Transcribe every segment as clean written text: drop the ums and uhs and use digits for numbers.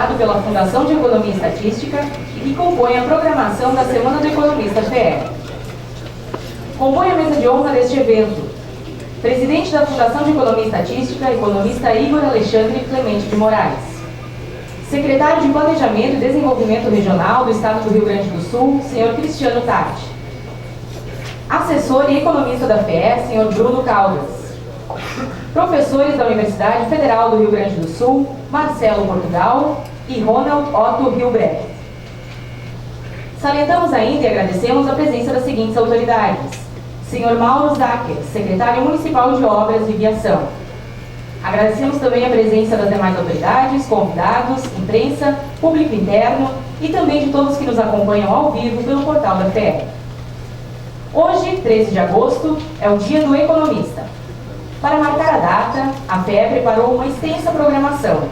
pela Fundação de Economia e Estatística e que compõe a programação da Semana do Economista FEE. Compõe a mesa de honra deste evento presidente da Fundação de Economia e Estatística, economista Igor Alexandre Clemente de Moraes. Secretário de Planejamento e Desenvolvimento Regional do Estado do Rio Grande do Sul, senhor Cristiano Tatti. Assessor e economista da FEE, senhor Bruno Caldas. Professores da Universidade Federal do Rio Grande do Sul, Marcelo Portugal e Ronald Otto Hilbrecht. Salientamos ainda e agradecemos a presença das seguintes autoridades. Senhor Mauro Zacher, secretário municipal de Obras e Viação. Agradecemos também a presença das demais autoridades, convidados, imprensa, público interno e também de todos que nos acompanham ao vivo pelo portal da FEE. Hoje, 13 de agosto, é o Dia do Economista. Para marcar a data, a FEE preparou uma extensa programação,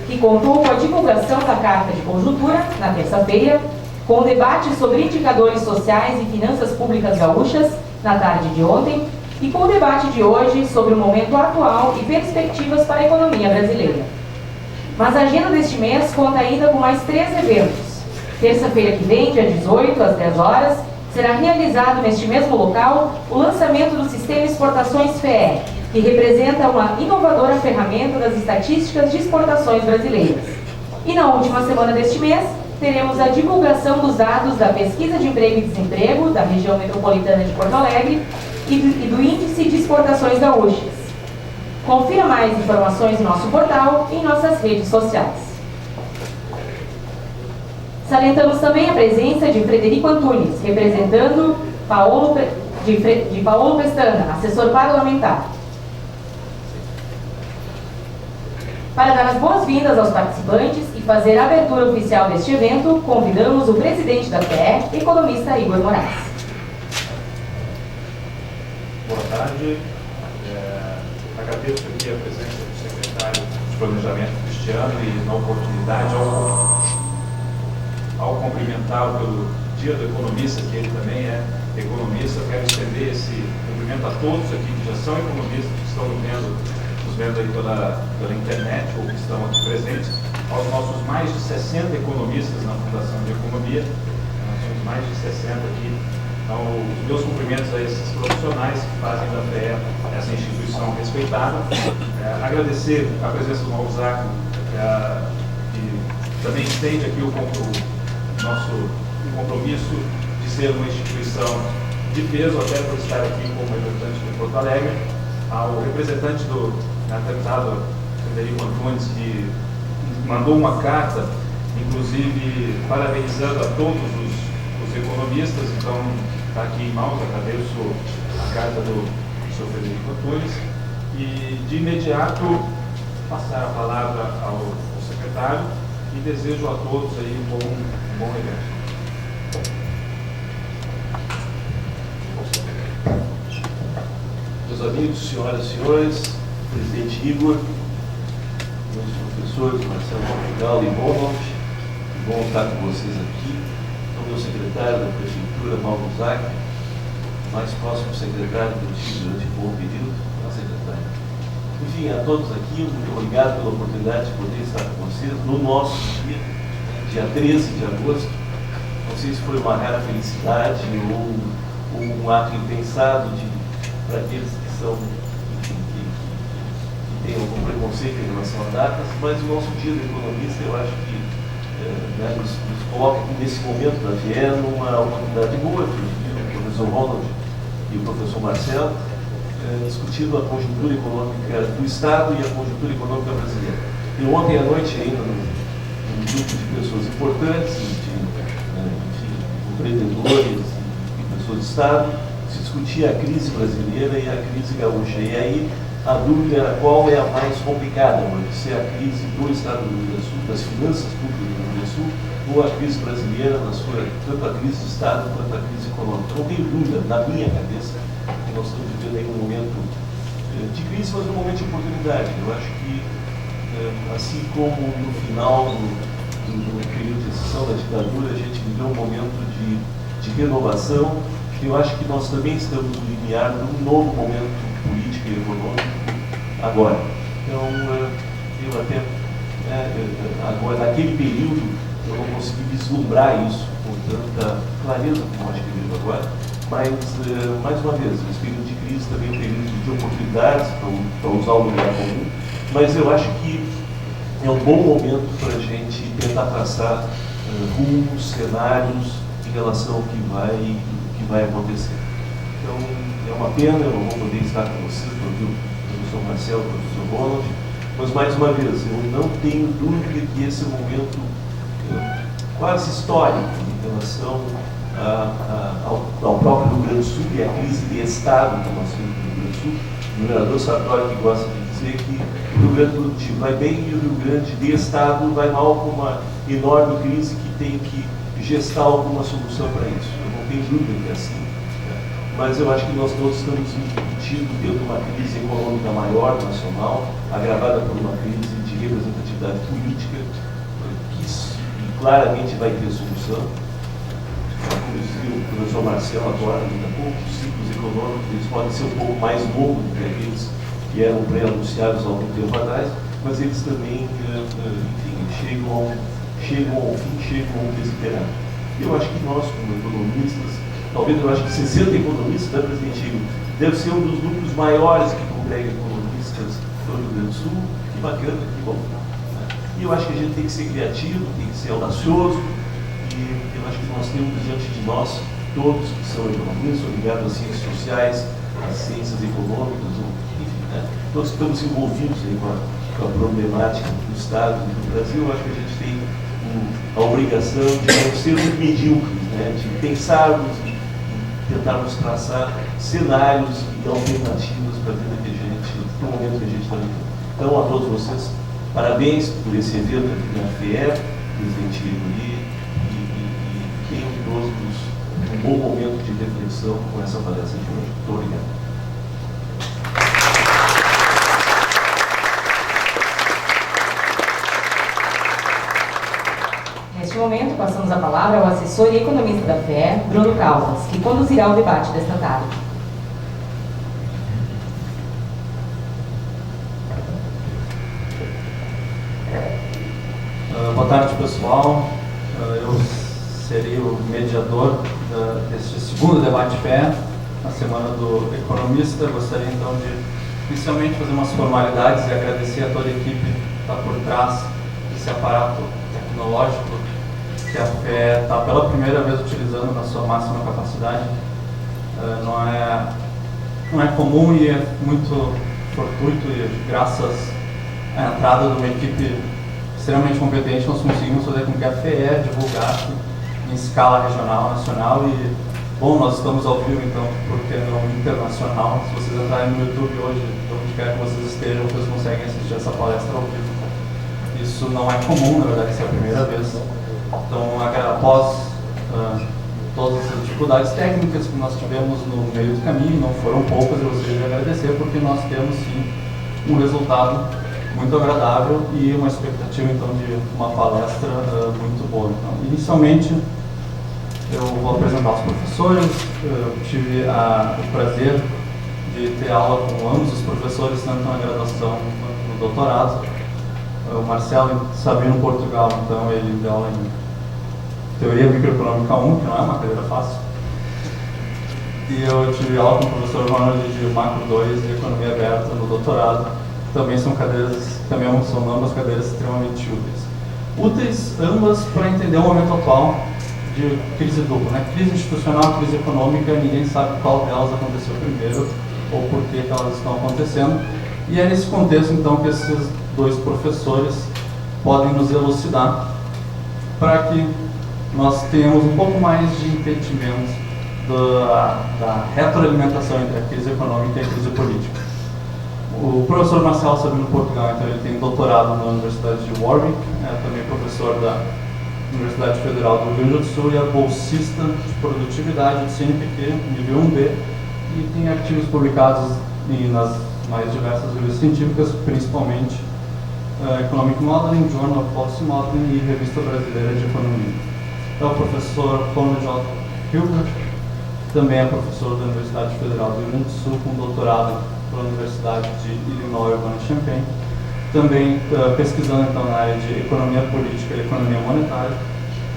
que contou com a divulgação da Carta de Conjuntura, na terça-feira, com o debate sobre indicadores sociais e finanças públicas gaúchas, na tarde de ontem, e com o debate de hoje sobre o momento atual e perspectivas para a economia brasileira. Mas a agenda deste mês conta ainda com mais 3 eventos. Terça-feira que vem, dia 18, às 10 horas, será realizado neste mesmo local o lançamento do Sistema Exportações FEE, que representa uma inovadora ferramenta das estatísticas de exportações brasileiras. E na última semana deste mês, teremos a divulgação dos dados da Pesquisa de Emprego e Desemprego da região metropolitana de Porto Alegre e do Índice de Exportações Gaúchas. Confira mais informações no nosso portal e em nossas redes sociais. Salientamos também a presença de Frederico Antunes, representando Paolo Pestana, assessor parlamentar. Para dar as boas-vindas aos participantes e fazer a abertura oficial deste evento, convidamos o presidente da FEE, economista Igor Moraes. Boa tarde. Agradeço aqui a presença do secretário de Planejamento, Cristiano, e na oportunidade, ao cumprimentá-lo pelo Dia do Economista, que ele também é economista, eu quero estender esse cumprimento a todos aqui que já são economistas, que estão nos vendo aí pela internet ou que estão aqui presentes, aos nossos mais de 60 economistas na Fundação de Economia. Nós somos mais de 60 aqui. Então, os meus cumprimentos a esses profissionais que fazem da FEE essa instituição respeitada. Agradecer a presença do Mauro Zacher, que também estende aqui o nosso compromisso de ser uma instituição de peso, até por estar aqui como representante de Porto Alegre, ao representante do deputado Frederico Antunes, que mandou uma carta, inclusive parabenizando a todos os economistas. Então, está aqui em mãos, agradeço a carta do senhor Frederico Antunes. E, de imediato, passar a palavra ao secretário e desejo a todos aí um bom evento. Meus amigos, senhoras e senhores, presidente Igor, meus professores Marcelo Portugal e Ronald, que bom estar com vocês aqui. Então, meu secretário da Prefeitura, Mauro Zacher, mais próximo secretário que eu tive durante um bom período, a secretária. Enfim, a todos aqui, muito obrigado pela oportunidade de poder estar com vocês no nosso dia 13 de agosto. Não sei se foi uma rara felicidade ou um ato impensado para aqueles que são, enfim, que têm algum preconceito em relação a datas, mas o nosso Dia do Economista, eu acho que nos coloca nesse momento da FEE numa oportunidade boa, o professor Ronald e o professor Marcelo, discutindo a conjuntura econômica do Estado e a conjuntura econômica brasileira. E ontem à noite, ainda num grupo de pessoas importantes, empreendedores e pessoas do Estado, se discutia a crise brasileira e a crise gaúcha. E aí a dúvida era qual é a mais complicada, se é a crise do Estado do Rio Grande do Sul, das finanças públicas do Rio Grande do Sul, ou a crise brasileira, tanto a crise do Estado quanto a crise econômica. Não tenho dúvida, na minha cabeça, que nós estamos vivendo aí um momento de crise, mas um momento de oportunidade. Eu acho que, assim como no final do período de exceção da ditadura, a gente viveu um momento de renovação. Eu acho que nós também estamos no limiar de um novo momento político e econômico agora. Então, eu até né? Agora, naquele período, eu não consegui vislumbrar isso com tanta clareza como acho que eu vejo agora, mas, mais uma vez, esse período de crise também é um período de oportunidades, para usar o lugar comum, mas eu acho que é um bom momento para a gente tentar traçar rumos, cenários em relação ao que vai acontecer. Então, é uma pena, eu não vou poder estar com vocês, para ouvir o professor Marcelo, o professor Ronald, mas, mais uma vez, eu não tenho dúvida que esse é um momento quase histórico em relação ao próprio Rio Grande do Sul e à crise de Estado que nós temos no Rio Grande do Sul. O governador Sartori que gosta de dizer que o Rio Grande do Sul vai bem e o Rio Grande de Estado vai mal, com uma enorme crise que tem que gestar alguma solução para isso. Eu não tenho dúvida que é assim, né? Mas eu acho que nós todos estamos embutidos dentro de uma crise econômica maior, nacional, agravada por uma crise de representatividade política, que claramente vai ter solução. Como dizia o professor Marcelo agora, ainda há pouco, os ciclos econômicos eles podem ser um pouco mais longos do que aqueles que eram pré-anunciados há algum tempo atrás, mas eles também, enfim, chegam ao fim, chegam ao desiderado. Eu acho que nós, como economistas, talvez eu acho que 60 economistas, né, presidente Igor, deve ser um dos núcleos maiores que congrega economistas do Rio Grande do Sul. Que bacana, que bom. E eu acho que a gente tem que ser criativo, tem que ser audacioso, e eu acho que nós temos diante de nós, todos que são economistas, ligados às ciências sociais, às ciências econômicas, enfim, né, todos que estamos envolvidos aí com a problemática do Estado e do Brasil, eu acho que a gente tem a obrigação de não sermos medíocres, né, de pensarmos e tentarmos traçar cenários e alternativas para a vida que a gente, para o momento que a gente está vivendo. Então, a todos vocês, parabéns por esse evento aqui na FEE, presidente Igor, e tenham todos um bom momento de reflexão com essa palestra de hoje. Muito obrigado. Neste momento, passamos a palavra ao assessor e economista da FEE, Bruno Caldas, que conduzirá o debate desta tarde. Boa tarde, pessoal. Eu serei o mediador deste segundo debate FEE, na Semana do Economista. Gostaria, então, de inicialmente fazer umas formalidades e agradecer a toda a equipe que está por trás desse aparato tecnológico que a FEE está pela primeira vez utilizando na sua máxima capacidade. Não é comum e é muito fortuito, e graças à entrada de uma equipe extremamente competente, nós conseguimos fazer com que a FEE divulgasse em escala regional, nacional e, bom, nós estamos ao vivo, então, por que não internacional? Se vocês entrarem no YouTube hoje, onde quer que vocês estejam, vocês conseguem assistir essa palestra ao vivo. Isso não é comum, na verdade, essa é a primeira vez. Então, após todas as dificuldades técnicas que nós tivemos no meio do caminho, não foram poucas, eu gostaria de agradecer, porque nós temos, sim, um resultado muito agradável e uma expectativa, então, de uma palestra muito boa. Então, inicialmente, eu vou apresentar os professores. Eu tive o prazer de ter aula com ambos os professores, tanto na graduação quanto no doutorado. O Marcelo Sabino Portugal, então, ele deu aula em Teoria Microeconômica 1, que não é uma cadeira fácil. E eu tive aula com o professor Ronald de Macro 2 e Economia Aberta no doutorado. Também são ambas cadeiras extremamente úteis ambas para entender o momento atual de crise dupla, né? Crise institucional, crise econômica, ninguém sabe qual delas aconteceu primeiro ou por que elas estão acontecendo. E é nesse contexto, então, que esses dois professores podem nos elucidar para que nós tenhamos um pouco mais de entendimento da retroalimentação entre a crise econômica e a crise política. O professor Marcelo Sabino Portugal, então, ele tem doutorado na Universidade de Warwick, é também professor da Universidade Federal do Rio Grande do Sul e é bolsista de produtividade do CNPq, nível 1B, e tem artigos publicados nas mais diversas revistas científicas, principalmente Economic Modeling, Journal of Policy Modeling e Revista Brasileira de Economia. É o professor Ronald J. Hilbert, também é professor da Universidade Federal do Rio Grande do Sul, com doutorado pela Universidade de Illinois Urbana-Champaign, também pesquisando então na área de economia política e economia monetária,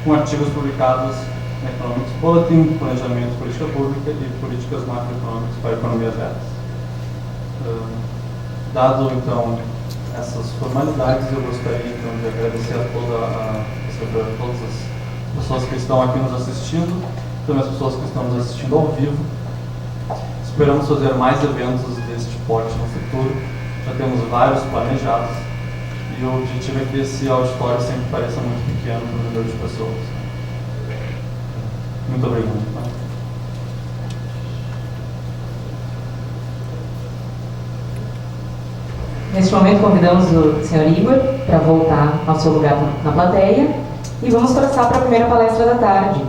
com artigos publicados na Economics Bulletin, Planejamento, Política Pública e Políticas Macroeconômicas para Economias Reais. Dado então essas formalidades, eu gostaria então de agradecer a todas as pessoas que estão aqui nos assistindo, também as pessoas que estão nos assistindo ao vivo. Esperamos fazer mais eventos deste porte no futuro. Já temos vários planejados e o objetivo é que esse auditório sempre pareça muito pequeno para o número de pessoas. Muito obrigado. Neste momento, convidamos o Sr. Igor para voltar ao seu lugar na plateia e vamos passar para a primeira palestra da tarde.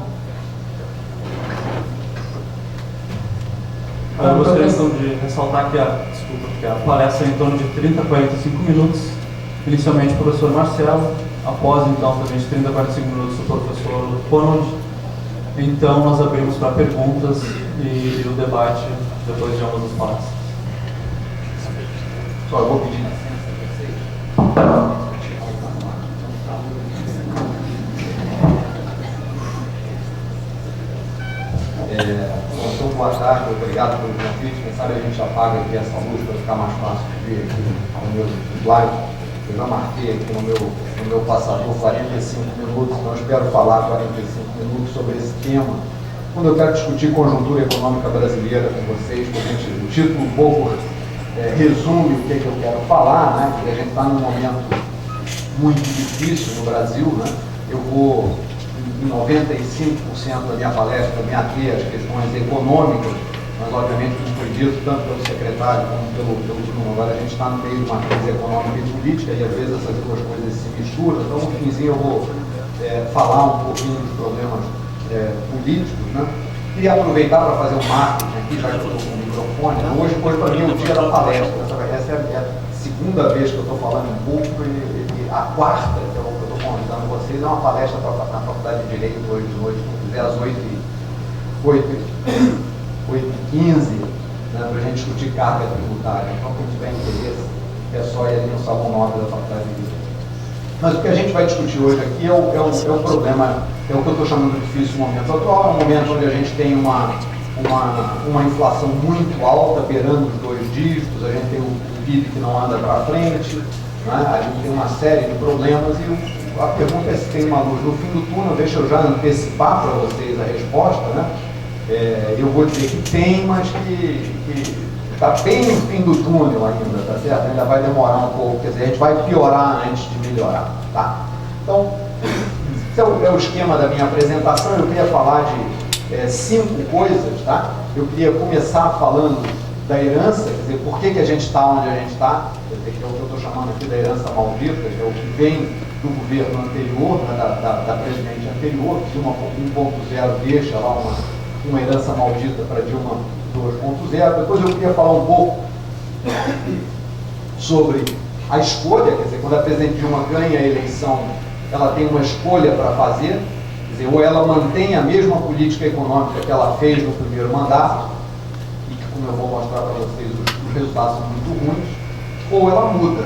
Eu gostaria então de ressaltar que a palestra é em torno de 30 a 45 minutos, inicialmente o professor Marcelo, após então também de 30 a 45 minutos o professor Ronald. Então nós abrimos para perguntas e o debate depois de ambas as partes. Só eu vou pedir licença para vocês. Então, boa tarde, obrigado pelo convite. Quem sabe a gente apaga aqui essa luz para ficar mais fácil de ver aqui no meu slide. Eu já marquei aqui no meu passador 45 minutos, então eu espero falar 45 minutos sobre esse tema. Quando eu quero discutir conjuntura econômica brasileira com vocês, o título um pouco resume o que eu quero falar, né? Porque a gente está num momento muito difícil no Brasil, né? Eu vou, em 95% da minha palestra, me ater às questões econômicas, mas obviamente, como foi dito, tanto pelo secretário como pelo Bruno, agora a gente está no meio de uma crise econômica e política e às vezes essas duas coisas se misturam, então no finzinho eu vou falar um pouquinho dos problemas políticos, né? Queria aproveitar para fazer um marketing aqui, já que eu estou com o microfone. Hoje para mim é o dia da palestra. Essa é a segunda vez que eu estou falando em público e a quarta que eu estou convidando vocês é uma palestra na Faculdade de Direito hoje de noite, às 8h15, né, para a gente discutir carga tributária. Então, quem tiver interesse, é só ir ali no Salão 9 da Faculdade de Direito. Mas o que a gente vai discutir hoje aqui é o problema, é o que eu estou chamando de difícil momento atual, é um momento onde a gente tem uma inflação muito alta, beirando os 2 dígitos, a gente tem o PIB que não anda para frente, né? A gente tem uma série de problemas e a pergunta é se tem uma luz no fim do túnel. Deixa eu já antecipar para vocês a resposta, né? Eu vou dizer que tem, mas que está bem no fim do túnel ainda, tá certo? Ainda vai demorar um pouco, quer dizer, a gente vai piorar antes de melhorar, tá? Então, esse é o esquema da minha apresentação. Eu queria falar de 5 coisas, tá? Eu queria começar falando da herança, quer dizer, por que a gente está onde a gente está, quer dizer, que é o que eu estou chamando aqui da herança maldita, que é o que vem do governo anterior, né, da presidente anterior. Dilma 1.0 deixa lá uma herança maldita para Dilma 2.0. Depois eu queria falar um pouco sobre a escolha, quer dizer, quando a presidente Dilma ganha a eleição, ela tem uma escolha para fazer, quer dizer, ou ela mantém a mesma política econômica que ela fez no primeiro mandato, e que, como eu vou mostrar para vocês, os resultados são muito ruins, ou ela muda,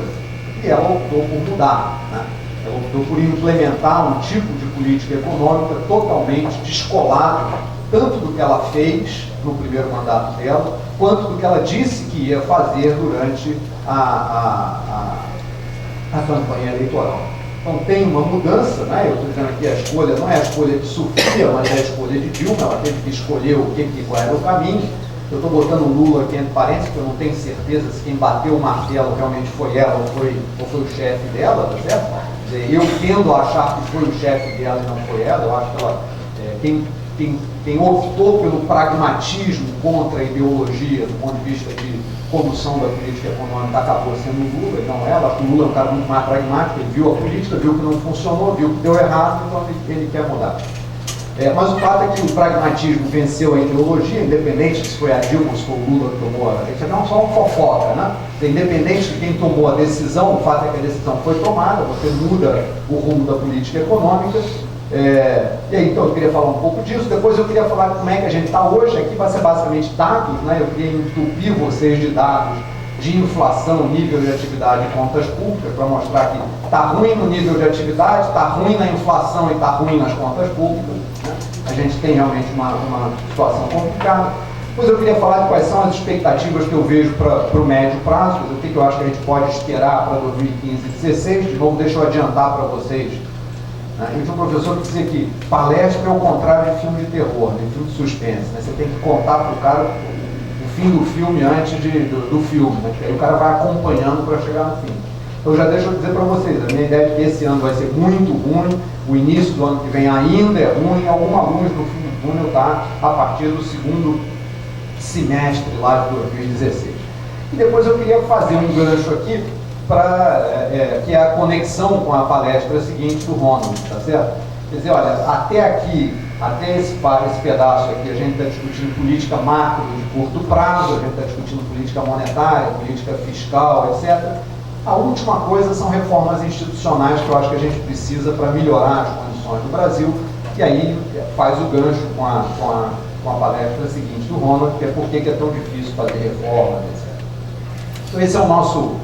e ela optou por mudar, né? Ela optou por implementar um tipo de política econômica totalmente descolado, tanto do que ela fez no primeiro mandato dela, quanto do que ela disse que ia fazer durante a campanha eleitoral. Então tem uma mudança, né? Eu estou dizendo aqui, a escolha não é a escolha de Sofia, mas é a escolha de Dilma. Ela teve que escolher qual era o caminho. Eu estou botando o Lula aqui entre parênteses, porque eu não tenho certeza se quem bateu o martelo realmente foi ela ou foi o chefe dela, tá certo? Quer dizer, eu tendo a achar que foi o chefe dela e não foi ela. Eu acho que ela quem optou pelo pragmatismo contra a ideologia do ponto de vista de condução da política econômica acabou sendo o Lula e não ela. Acho que o Lula é um cara muito mais pragmático, ele viu a política, viu que não funcionou, viu que deu errado, então ele quer mudar. Mas o fato é que o pragmatismo venceu a ideologia, independente se foi a Dilma ou se foi o Lula que tomou a decisão. Não, só uma fofoca, né? Independente de quem tomou a decisão, o fato é que a decisão foi tomada, você muda o rumo da política econômica. E aí, então, eu queria falar um pouco disso. Depois eu queria falar como é que a gente está hoje. Aqui vai ser basicamente dados, né? Eu queria entupir vocês de dados de inflação, nível de atividade e contas públicas, para mostrar que está ruim no nível de atividade, está ruim na inflação e está ruim nas contas públicas, né? A gente tem realmente uma situação complicada. Depois eu queria falar de quais são as expectativas que eu vejo para o médio prazo, o que eu acho que a gente pode esperar para 2015 e 2016. De novo, deixa eu adiantar para vocês. Eu tinha um professor que dizia que palestra é o contrário de filme de terror, de filme de suspense. Né? Você tem que contar para o cara o fim do filme antes do filme, né? Que aí o cara vai acompanhando para chegar no fim. Então já deixa eu dizer para vocês, a minha ideia é que esse ano vai ser muito ruim, o início do ano que vem ainda é ruim, alguma luz no fim do túnel está a partir do segundo semestre lá de 2016. E depois eu queria fazer um gancho aqui, que é a conexão com a palestra seguinte do Ronald, tá certo? Quer dizer, olha, até aqui, até esse pedaço aqui, a gente está discutindo política macro de curto prazo, a gente está discutindo política monetária, política fiscal, etc. A última coisa são reformas institucionais que eu acho que a gente precisa para melhorar as condições do Brasil, e aí faz o gancho com a palestra seguinte do Ronald, que é por que é tão difícil fazer reformas, etc. Então esse é o nosso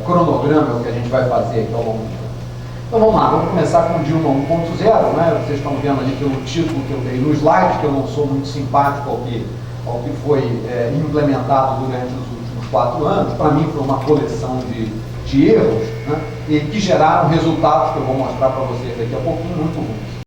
cronograma, é o que a gente vai fazer aqui ao longo do tempo. Então vamos lá, vamos começar com Dilma 1.0, né? Vocês estão vendo ali pelo título que eu dei no slide, que eu não sou muito simpático ao que foi implementado durante os últimos 4 anos. Para mim foi uma coleção de erros, né? E que geraram resultados que eu vou mostrar para vocês daqui a pouquinho muito ruins.